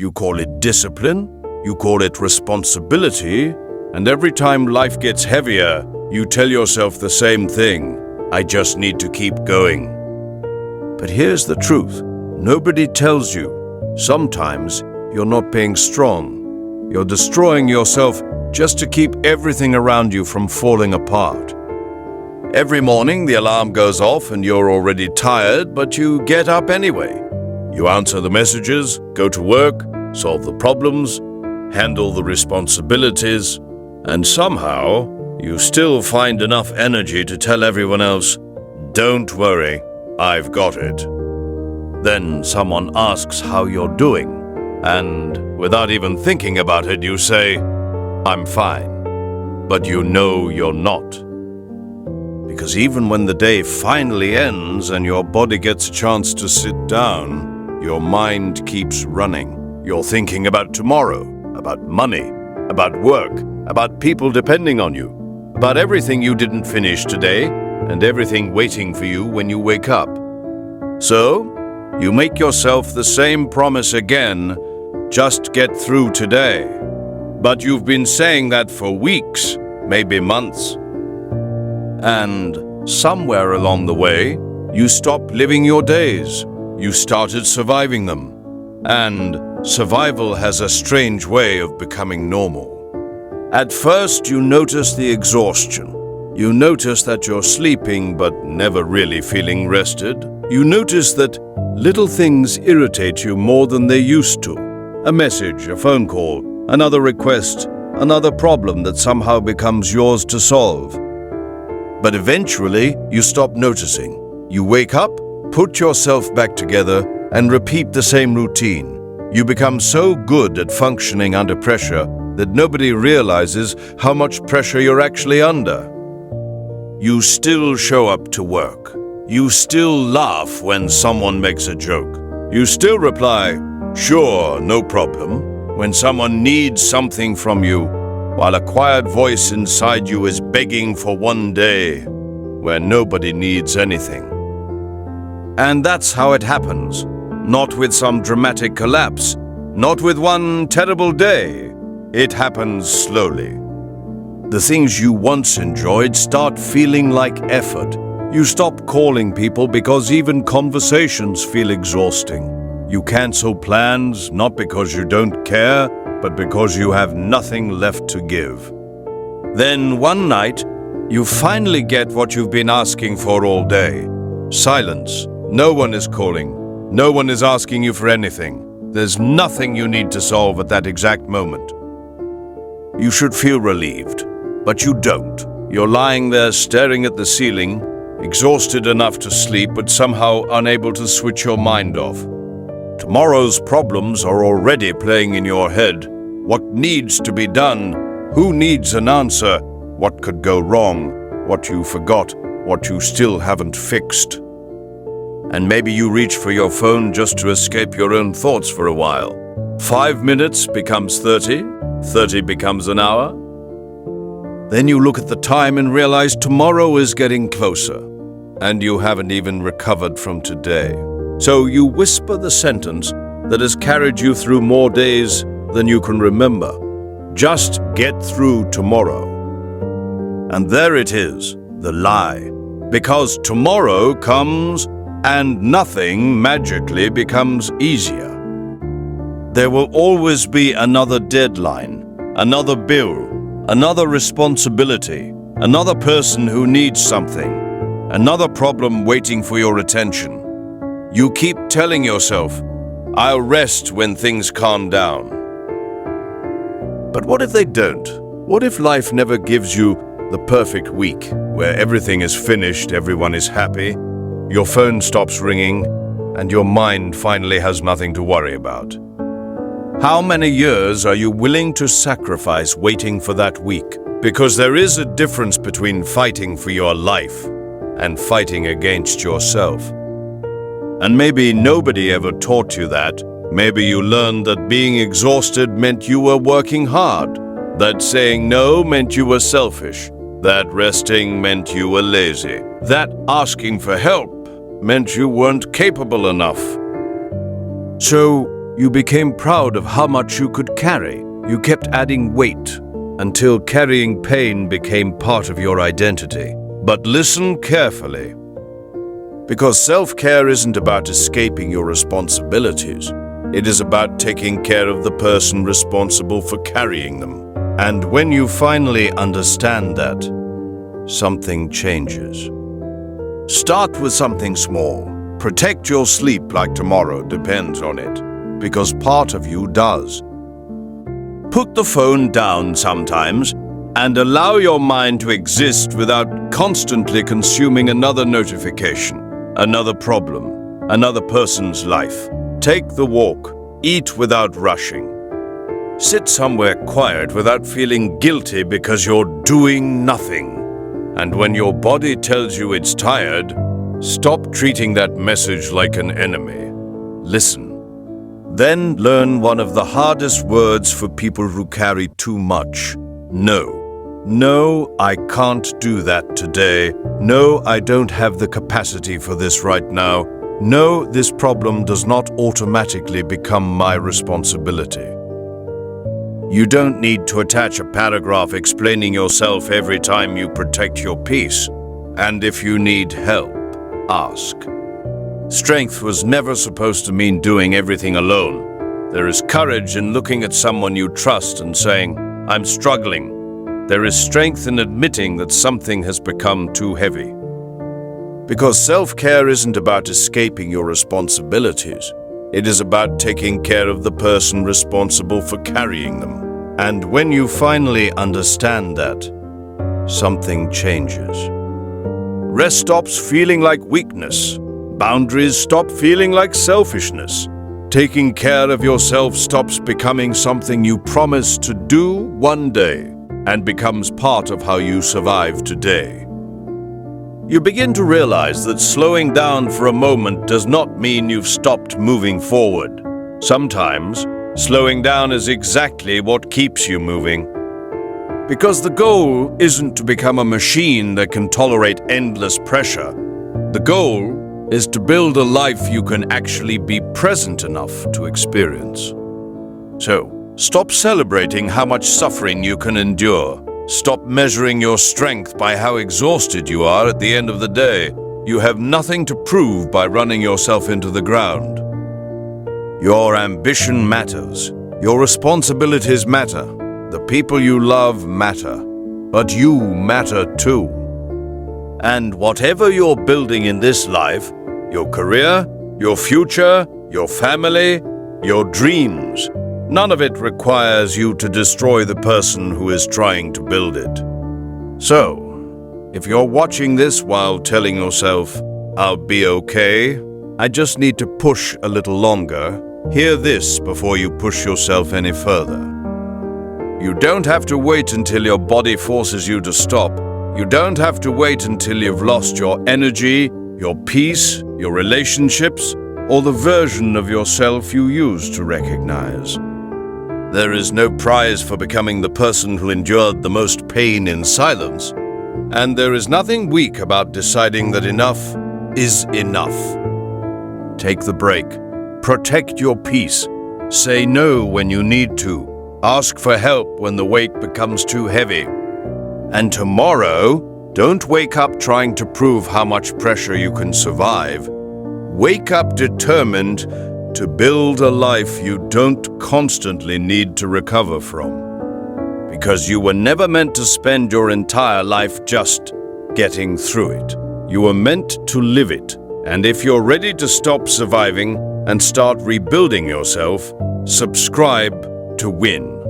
you call it discipline, you call it responsibility, and every time life gets heavier, you tell yourself the same thing: I just need to keep going. But here's the truth. Nobody tells you. Sometimes you're not being strong. You're destroying yourself just to keep everything around you from falling apart. Every morning the alarm goes off and you're already tired, but you get up anyway. You answer the messages, go to work, solve the problems, handle the responsibilities, and somehow you still find enough energy to tell everyone else, "Don't worry, I've got it." Then someone asks how you're doing, and without even thinking about it, you say, "I'm fine." But you know you're not. Because even when the day finally ends and your body gets a chance to sit down, your mind keeps running. You're thinking about tomorrow, about money, about work, about people depending on you, about everything you didn't finish today, and everything waiting for you when you wake up. So, you make yourself the same promise again: just get through today. But you've been saying that for weeks, maybe months. And somewhere along the way, you stopped living your days. You started surviving them. And survival has a strange way of becoming normal. At first, you notice the exhaustion. You notice that you're sleeping but never really feeling rested. You notice that little things irritate you more than they used to. A message, a phone call, another request, another problem that somehow becomes yours to solve. But eventually, you stop noticing. You wake up, put yourself back together, and repeat the same routine. You become so good at functioning under pressure that nobody realizes how much pressure you're actually under. You still show up to work. You still laugh when someone makes a joke. You still reply, "Sure, no problem," when someone needs something from you, while a quiet voice inside you is begging for one day where nobody needs anything. And that's how it happens. Not with some dramatic collapse, not with one terrible day. It happens slowly. The things you once enjoyed start feeling like effort. You stop calling people because even conversations feel exhausting. You cancel plans not because you don't care, but because you have nothing left to give. Then one night, you finally get what you've been asking for all day. Silence. No one is calling. No one is asking you for anything. There's nothing you need to solve at that exact moment. You should feel relieved, but you don't. You're lying there staring at the ceiling, exhausted enough to sleep, but somehow unable to switch your mind off. Tomorrow's problems are already playing in your head. What needs to be done? Who needs an answer? What could go wrong? What you forgot? What you still haven't fixed? And maybe you reach for your phone just to escape your own thoughts for a while. 5 minutes becomes 30, 30 becomes an hour. Then you look at the time and realize tomorrow is getting closer, and you haven't even recovered from today. So you whisper the sentence that has carried you through more days than you can remember. Just get through tomorrow. And there it is, the lie. Because tomorrow comes and nothing magically becomes easier. There will always be another deadline, another bill, another responsibility, another person who needs something, another problem waiting for your attention. You keep telling yourself, "I'll rest when things calm down." But what if they don't? What if life never gives you the perfect week where everything is finished, everyone is happy, your phone stops ringing, and your mind finally has nothing to worry about? How many years are you willing to sacrifice waiting for that week? Because there is a difference between fighting for your life and fighting against yourself. And maybe nobody ever taught you that. Maybe you learned that being exhausted meant you were working hard, that saying no meant you were selfish, that resting meant you were lazy, that asking for help meant you weren't capable enough. So You became proud of how much you could carry. You kept adding weight until carrying pain became part of your identity. But listen carefully, because self-care isn't about escaping your responsibilities. It is about taking care of the person responsible for carrying them. And when you finally understand that, something changes. Start with something small. Protect your sleep like tomorrow depends on it, because part of you does. Put the phone down sometimes and allow your mind to exist without constantly consuming another notification, another problem, another person's life. Take the walk. Eat without rushing. Sit somewhere quiet without feeling guilty because you're doing nothing. And when your body tells you it's tired, stop treating that message like an enemy. Listen. Then learn one of the hardest words for people who carry too much. No. No, I can't do that today. No, I don't have the capacity for this right now. No, this problem does not automatically become my responsibility. You don't need to attach a paragraph explaining yourself every time you protect your peace. And if you need help, ask. Strength was never supposed to mean doing everything alone. There is courage in looking at someone you trust and saying, "I'm struggling." There is strength in admitting that something has become too heavy. Because self-care isn't about escaping your responsibilities. It is about taking care of the person responsible for carrying them. And when you finally understand that, something changes. Rest stops feeling like weakness. Boundaries stop feeling like selfishness. Taking care of yourself stops becoming something you promise to do one day and becomes part of how you survive today. You begin to realize that slowing down for a moment does not mean you've stopped moving forward. Sometimes, slowing down is exactly what keeps you moving. Because the goal isn't to become a machine that can tolerate endless pressure. The goal is to build a life you can actually be present enough to experience. So, stop celebrating how much suffering you can endure. Stop measuring your strength by how exhausted you are at the end of the day. You have nothing to prove by running yourself into the ground. Your ambition matters. Your responsibilities matter. The people you love matter. But you matter too. And whatever you're building in this life, your career, your future, your family, your dreams, none of it requires you to destroy the person who is trying to build it. So, if you're watching this while telling yourself, "I'll be okay," I just need to push a little longer, hear this before you push yourself any further. You don't have to wait until your body forces you to stop. You don't have to wait until you've lost your energy, your peace, your relationships, or the version of yourself you used to recognize. There is no prize for becoming the person who endured the most pain in silence, and there is nothing weak about deciding that enough is enough. Take the break. Protect your peace. Say no when you need to. Ask for help when the weight becomes too heavy. And tomorrow, don't wake up trying to prove how much pressure you can survive. Wake up determined to build a life you don't constantly need to recover from. Because you were never meant to spend your entire life just getting through it. You were meant to live it. And if you're ready to stop surviving and start rebuilding yourself, subscribe to win.